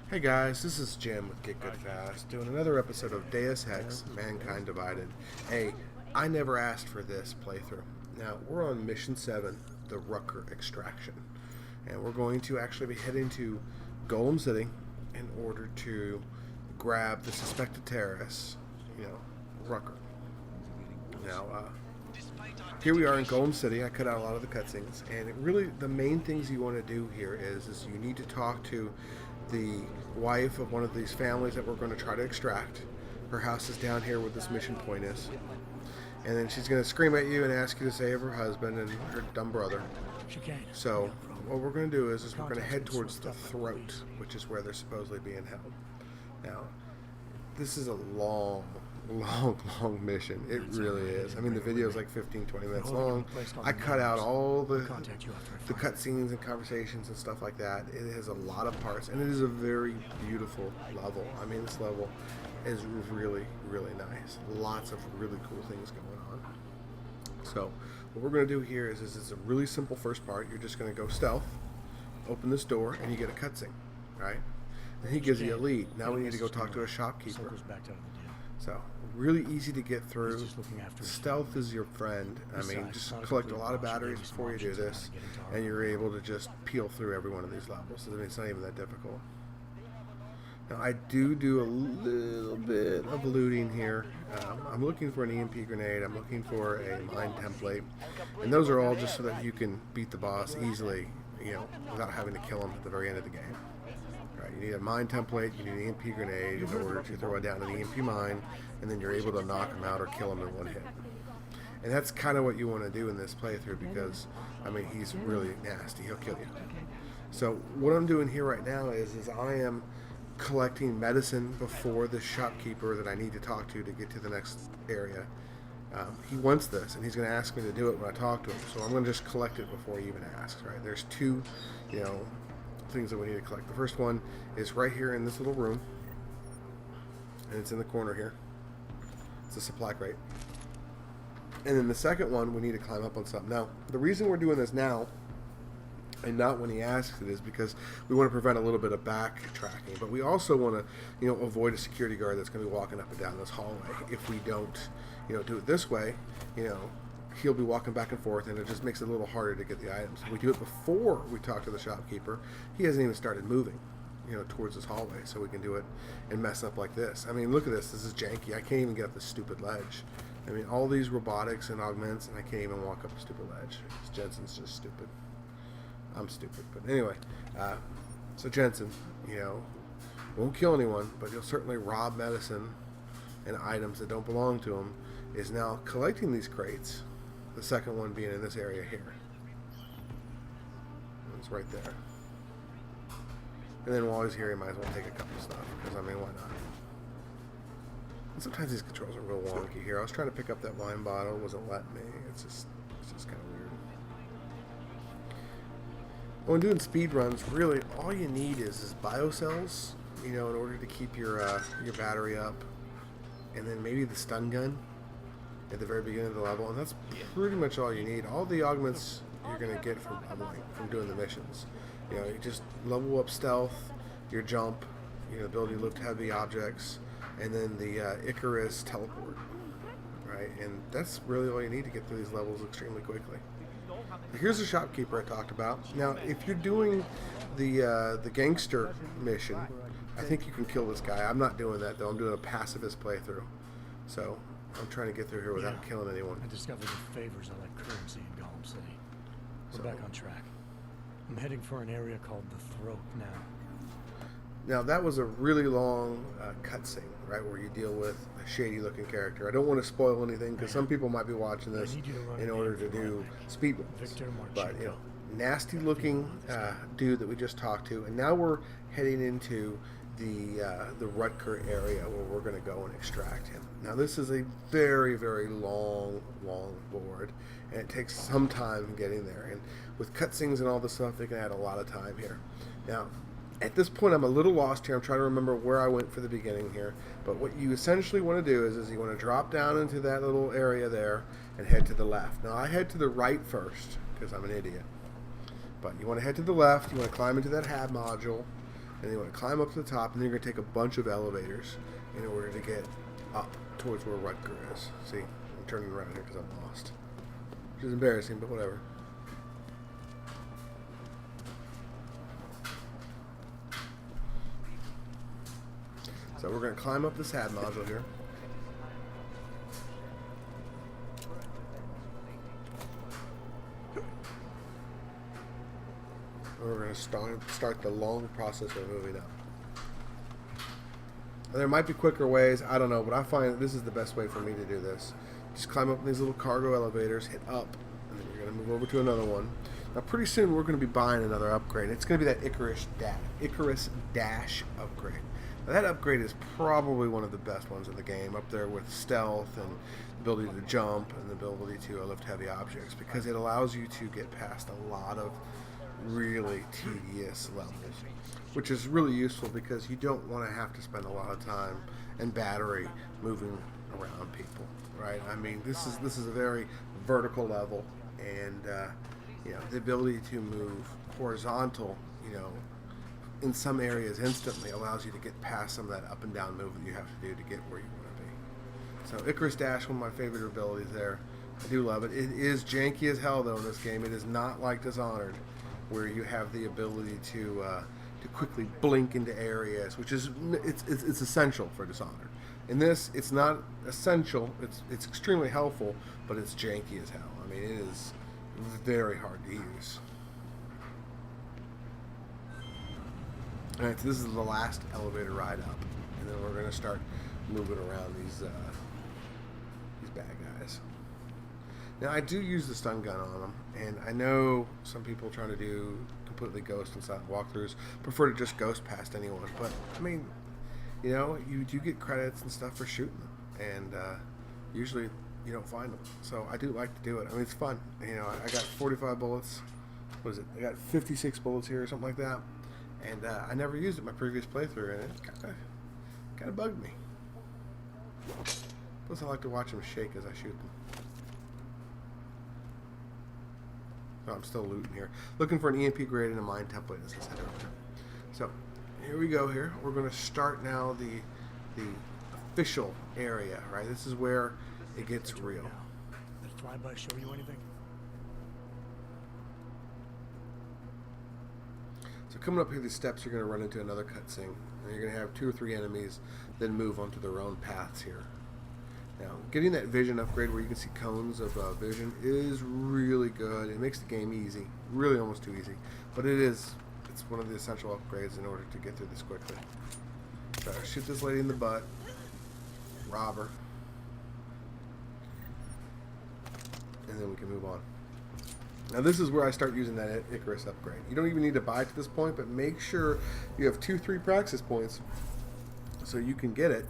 Hey guys, this is Jim with Get Good Fast, doing another episode of Deus Ex, Mankind Divided. Hey, I never asked for this playthrough. Now, we're on Mission 7, the Rutger Extraction. And we're going to actually be heading to Golem City in order to grab the suspected terrorists, Rutger. Now, here we are in Golem City. I cut out a lot of the cutscenes, and really the main things you want to do here is you need to talk to the wife of one of these families that we're going to try to extract. Her house is down here where this mission point is. And then she's going to scream at you and ask you to save her husband and her dumb brother. So what we're going to do is we're going to head towards the throat, which is where they're supposedly being held. Now, this is a long mission. It really is. I mean, the video is like 15-20 minutes long. I cut out all the cutscenes and conversations and stuff like that. It has a lot of parts, and it is a very beautiful level. I mean, this level is really, really nice. Lots of really cool things going on. So what we're going to do here is it's a really simple first part. You're just going to go stealth, open this door, and you get a cutscene, right? And he gives you a lead. Now we need to go talk to a shopkeeper. So, really easy to get through. Stealth is your friend. I mean, just collect a lot of batteries before you do this, and you're able to just peel through every one of these levels. I mean, it's not even that difficult. Now, I do a little bit of looting here. I'm looking for an EMP grenade. I'm looking for a mine template. And those are all just so that you can beat the boss easily, without having to kill him at the very end of the game. You need a mine template, you need an EMP grenade in order to throw it down an EMP mine, and then you're able to knock him out or kill him in one hit. And that's kind of what you want to do in this playthrough because, I mean, he's really nasty. He'll kill you. So what I'm doing here right now is I am collecting medicine before the shopkeeper that I need to talk to get to the next area. He wants this, and he's going to ask me to do it when I talk to him. So I'm going to just collect it before he even asks, right? There's two, things that we need to collect. The first one is right here in this little room, and it's in the corner here. It's a supply crate. And then the second one, we need to climb up on something. Now, the reason we're doing this now and not when he asks it is because we want to prevent a little bit of backtracking, but we also want to, avoid a security guard that's going to be walking up and down this hallway. If we don't, do it this way, he'll be walking back and forth, and it just makes it a little harder to get the items. If we do it before we talk to the shopkeeper, he hasn't even started moving, towards this hallway, so we can do it and mess up like this. I mean, look at this. This is janky. I can't even get up this stupid ledge. I mean, all these robotics and augments, and I can't even walk up a stupid ledge. Jensen's just stupid. I'm stupid. But anyway, so Jensen, won't kill anyone, but he'll certainly rob medicine and items that don't belong to him, is now collecting these crates. The second one being in this area here. It's right there. And then while he's here, he might as well take a couple of stuff, because, I mean, why not? And sometimes these controls are real wonky here. I was trying to pick up that wine bottle. It wasn't letting me. It's just kind of weird. When doing speed runs, really, all you need is biocells, in order to keep your battery up. And then maybe the stun gun at the very beginning of the level, and that's pretty much all you need. All the augments you're going to get from leveling, from doing the missions. You just level up stealth, your jump, the ability to lift heavy objects, and then the Icarus teleport, right? And that's really all you need to get through these levels extremely quickly. Here's the shopkeeper I talked about. Now, if you're doing the gangster mission, I think you can kill this guy. I'm not doing that, though. I'm doing a pacifist playthrough. So I'm trying to get through here without killing anyone. I discovered the favors I like currency in Golem City. We're back on track. I'm heading for an area called the Throat now. Now, that was a really long cutscene, right, where you deal with a shady-looking character. I don't want to spoil anything, because some people might be watching this in order to do speed runs. But, nasty-looking dude that we just talked to, and now we're heading into the Rutger area where we're going to go and extract him. Now, this is a very, very long board, and it takes some time getting there. And with cutscenes and all this stuff, they can add a lot of time here. Now, at this point, I'm a little lost here. I'm trying to remember where I went for the beginning here. But what you essentially want to do is you want to drop down into that little area there and head to the left. Now, I head to the right first because I'm an idiot. But you want to head to the left. You want to climb into that hab module. And you want to climb up to the top, and then you're going to take a bunch of elevators in order to get up towards where Rutger is. See, I'm turning around here because I'm lost. Which is embarrassing, but whatever. So we're going to climb up this HAD module here. And we're going to start the long process of moving up. And there might be quicker ways, I don't know, but I find that this is the best way for me to do this. Just climb up these little cargo elevators, hit up, and then you're going to move over to another one. Now pretty soon we're going to be buying another upgrade. It's going to be that Icarus Dash upgrade. Now, that upgrade is probably one of the best ones in the game, up there with stealth and the ability to jump and the ability to lift heavy objects, because it allows you to get past a lot of really tedious levels, which is really useful because you don't want to have to spend a lot of time and battery moving around people, right? I mean, this is a very vertical level, and you know, the ability to move horizontal, you know, in some areas instantly allows you to get past some of that up and down move that you have to do to get where you want to be. So Icarus Dash, one of my favorite abilities there. I do love it. It is janky as hell though in this game. It is not like Dishonored, where you have the ability to quickly blink into areas, which is it's essential for Dishonored. In this, it's not essential. It's extremely helpful, but it's janky as hell. I mean, it is very hard to use. Alright, so this is the last elevator ride up, and then we're going to start moving around these bad guys. Now, I do use the stun gun on them, and I know some people trying to do completely ghost inside walkthroughs prefer to just ghost past anyone, but I mean, you know, you do get credits and stuff for shooting them, and usually you don't find them. So I do like to do it. I mean, it's fun. You know, I got 45 bullets. What is it? I got 56 bullets here or something like that. And I never used it in my previous playthrough, and it kind of bugged me. Plus, I like to watch them shake as I shoot them. Oh, I'm still looting here. Looking for an EMP grade and a mine template, as I said earlier. So, here we go here. We're going to start now the official area, right? This is where it gets real. Did flyby show you anything? So coming up here these steps, you're going to run into another cutscene, and you're going to have 2 or 3 enemies, then move onto their own paths here. Now, getting that vision upgrade where you can see cones of vision is really good. It makes the game easy, really almost too easy, but it's one of the essential upgrades in order to get through this quickly. So shoot this lady in the butt, rob her, and then we can move on. Now this is where I start using that Icarus upgrade. You don't even need to buy it to this point, but make sure you have 2-3 praxis points so you can get it,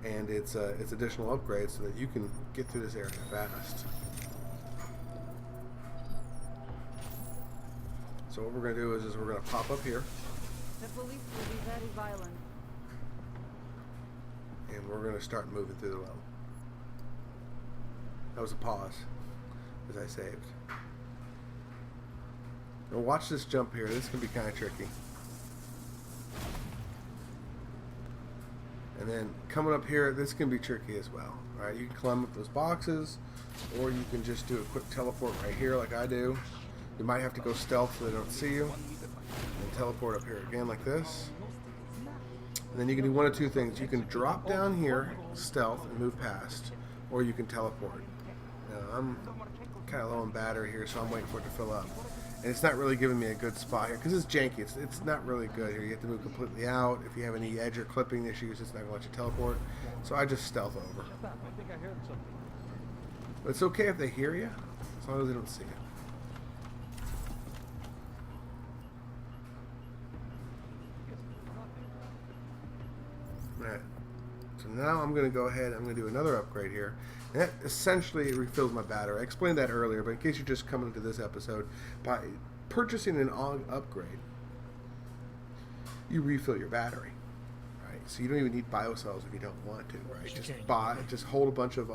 and it's additional upgrades so that you can get through this area fast. So what we're going to do is we're going to pop up here. The police will be very violent. And we're going to start moving through the level. That was a pause as I saved. Now watch this jump here. This can be kind of tricky. And then coming up here, this can be tricky as well. All right, you can climb up those boxes, or you can just do a quick teleport right here like I do. You might have to go stealth so they don't see you. And teleport up here again like this. And then you can do one of 2 things. You can drop down here, stealth, and move past, or you can teleport. Now, I'm kind of low on battery here, so I'm waiting for it to fill up. And it's not really giving me a good spot here because it's janky. It's not really good here. You have to move completely out. If you have any edge or clipping issues, it's not going to let you teleport. So I just stealth over. But it's okay if they hear you, as long as they don't see you. Alright. So now I'm going to go ahead, I'm going to do another upgrade here. And that essentially refills my battery. I explained that earlier, but in case you're just coming into this episode, by purchasing an upgrade, you refill your battery. Right? So you don't even need biocells if you don't want to, right? Just hold a bunch of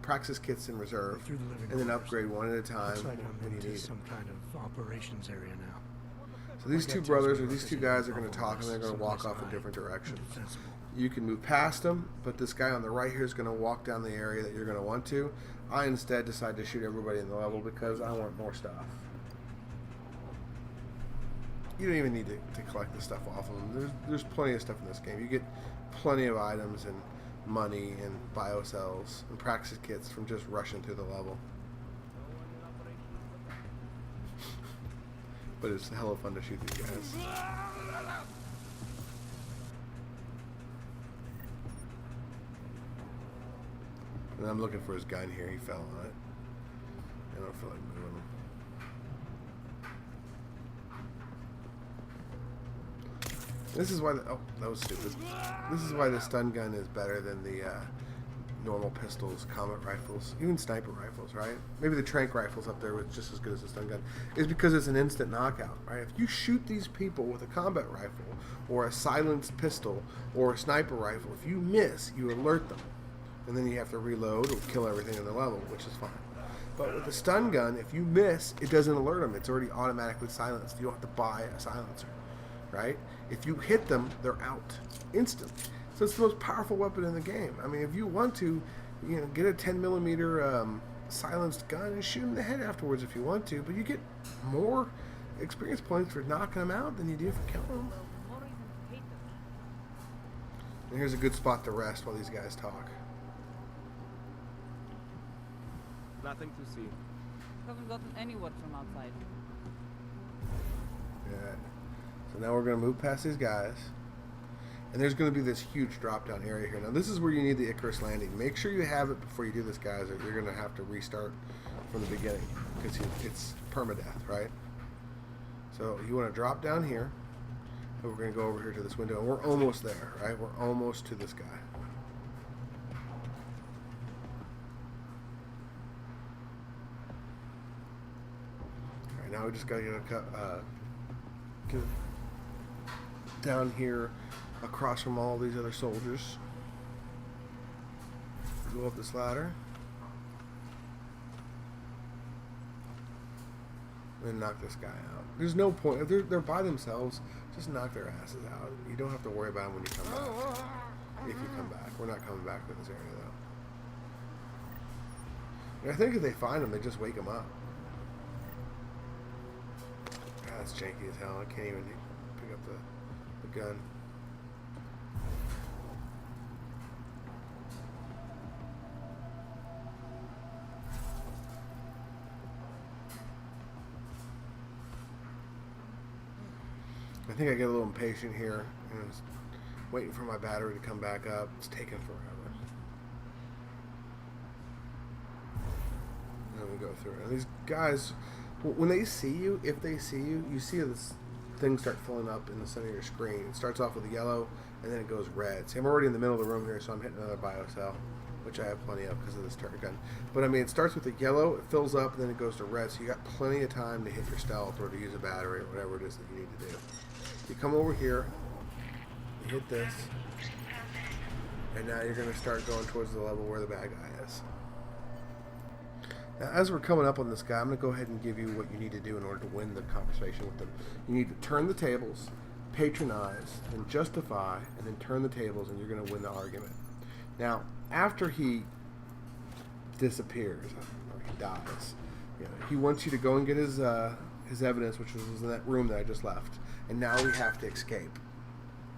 praxis kits in reserve, and then upgrade one at a time Looks like I'm when you into need some kind of operations area now. So these two brothers or these two guys are going to talk, and they're going to walk off in different directions. You can move past them, but this guy on the right here is going to walk down the area that you're going to want to. I instead decide to shoot everybody in the level because I want more stuff. You don't even need to collect the stuff off of them. There's plenty of stuff in this game. You get plenty of items and money and biocells and practice kits from just rushing through the level. But it's hella fun to shoot these guys. And I'm looking for his gun here. He fell on it. I don't feel like moving him. This is why oh, that was stupid. This is why the stun gun is better than the normal pistols, combat rifles, even sniper rifles, right? Maybe the trank rifles up there was just as good as the stun gun. Is because it's an instant knockout, right? If you shoot these people with a combat rifle or a silenced pistol or a sniper rifle, if you miss, you alert them. And then you have to reload or kill everything in the level, which is fine. But with the stun gun, if you miss, it doesn't alert them. It's already automatically silenced. You don't have to buy a silencer, right? If you hit them, they're out instantly. So it's the most powerful weapon in the game. I mean, if you want to, get a 10mm silenced gun and shoot them in the head afterwards if you want to, but you get more experience points for knocking them out than you do for killing them. And here's a good spot to rest while these guys talk. Nothing to see. Haven't gotten any word from outside. Yeah. So now we're going to move past these guys. And there's going to be this huge drop-down area here. Now, this is where you need the Icarus landing. Make sure you have it before you do this, guys, or you're going to have to restart from the beginning. Because it's permadeath, right? So you want to drop down here. And we're going to go over here to this window. And we're almost there, right? We're almost to this guy. Now we just gotta get down here across from all these other soldiers. Go up this ladder. And knock this guy out. There's no point. If they're by themselves, just knock their asses out. You don't have to worry about them when you come back. If you come back. We're not coming back to this area, though. And I think if they find them, they just wake them up. That's janky as hell. I can't even pick up the gun. I think I get a little impatient here. I was waiting for my battery to come back up. It's taking forever. And then we go through it. And these guys, when they see you, if they see you, you see this thing start filling up in the center of your screen. It starts off with a yellow, and then it goes red. See, I'm already in the middle of the room here, so I'm hitting another biocell, which I have plenty of because of this turret gun. But I mean, it starts with a yellow, it fills up, and then it goes to red. So you got plenty of time to hit your stealth or to use a battery or whatever it is that you need to do. You come over here, you hit this, and now you're going to start going towards the level where the bad guy is. Now, as we're coming up on this guy, I'm going to go ahead and give you what you need to do in order to win the conversation with them. You need to turn the tables, patronize, and justify, and then turn the tables, and you're going to win the argument. Now, after he disappears, or he dies, he wants you to go and get his evidence, which was in that room that I just left. And now we have to escape.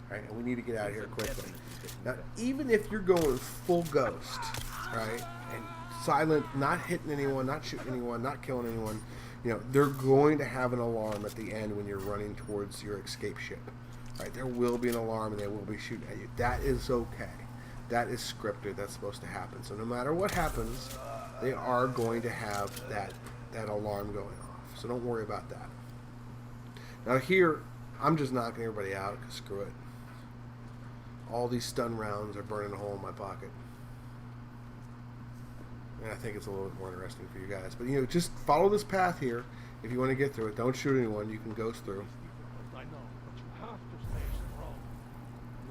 Right? And we need to get out of here quickly. Now, even if you're going full ghost, right, and silent, not hitting anyone, not shooting anyone, not killing anyone, they're going to have an alarm at the end when you're running towards your escape ship. Right? There will be an alarm and they will be shooting at you. That is okay. That is scripted. That's supposed to happen. So no matter what happens, they are going to have that alarm going off. So don't worry about that. Now here, I'm just knocking everybody out because screw it. All these stun rounds are burning a hole in my pocket. And I think it's a little bit more interesting for you guys. But, just follow this path here. If you want to get through it, don't shoot anyone. You can ghost through. I know, but you have to stay strong.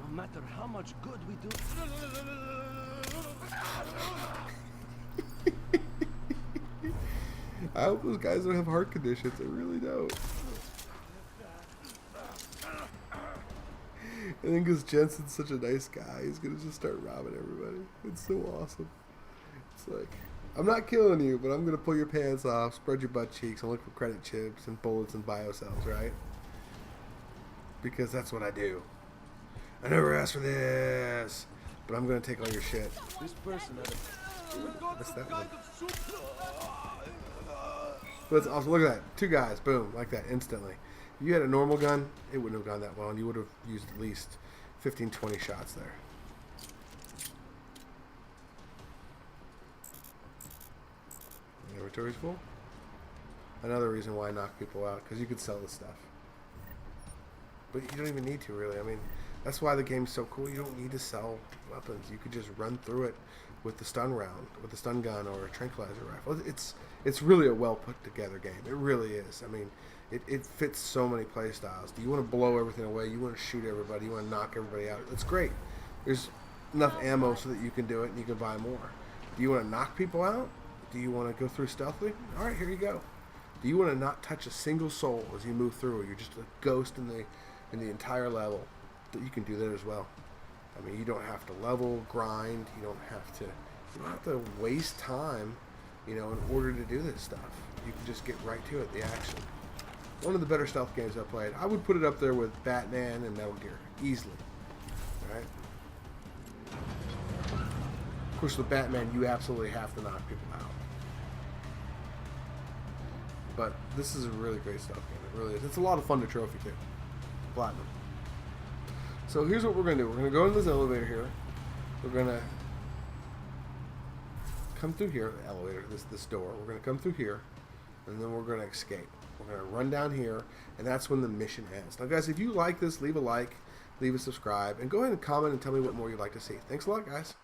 No matter how much good we do. I hope those guys don't have heart conditions. They really don't. And then because Jensen's such a nice guy, he's gonna just start robbing everybody. It's so awesome. It's like, I'm not killing you, but I'm gonna pull your pants off, spread your butt cheeks, and look for credit chips and bullets and biocells, right? Because that's what I do. I never asked for this, but I'm gonna take all your shit. This person had What's that one? But it's awesome. Look at that. 2 guys, boom, like that, instantly. If you had a normal gun, it wouldn't have gone that well, and you would have used at least 15, 20 shots there. The inventory's full. Another reason why I knock people out, because you could sell this stuff. But you don't even need to, really. I mean, that's why the game's so cool. You don't need to sell weapons. You could just run through it with the stun round, with the stun gun or a tranquilizer rifle. It's really a well put together game. It really is. I mean, it fits so many play styles. Do you want to blow everything away? You want to shoot everybody? You want to knock everybody out? It's great. There's enough ammo so that you can do it and you can buy more. Do you want to knock people out? Do you want to go through stealthily? All right, here you go. Do you want to not touch a single soul as you move through? You're just a ghost in the entire level. You can do that as well. I mean, you don't have to level, grind. You don't have to waste time, in order to do this stuff. You can just get right to it, the action. One of the better stealth games I've played. I would put it up there with Batman and Metal Gear, easily. All right. Of course, with Batman, you absolutely have to knock people out. But this is a really great stealth game. It really is. It's a lot of fun to trophy too. Platinum. So here's what we're going to do. We're going to go in this elevator here. We're going to come through here, the elevator, this door. We're going to come through here, and then we're going to escape. We're going to run down here, and that's when the mission ends. Now, guys, if you like this, leave a like, leave a subscribe, and go ahead and comment and tell me what more you'd like to see. Thanks a lot, guys.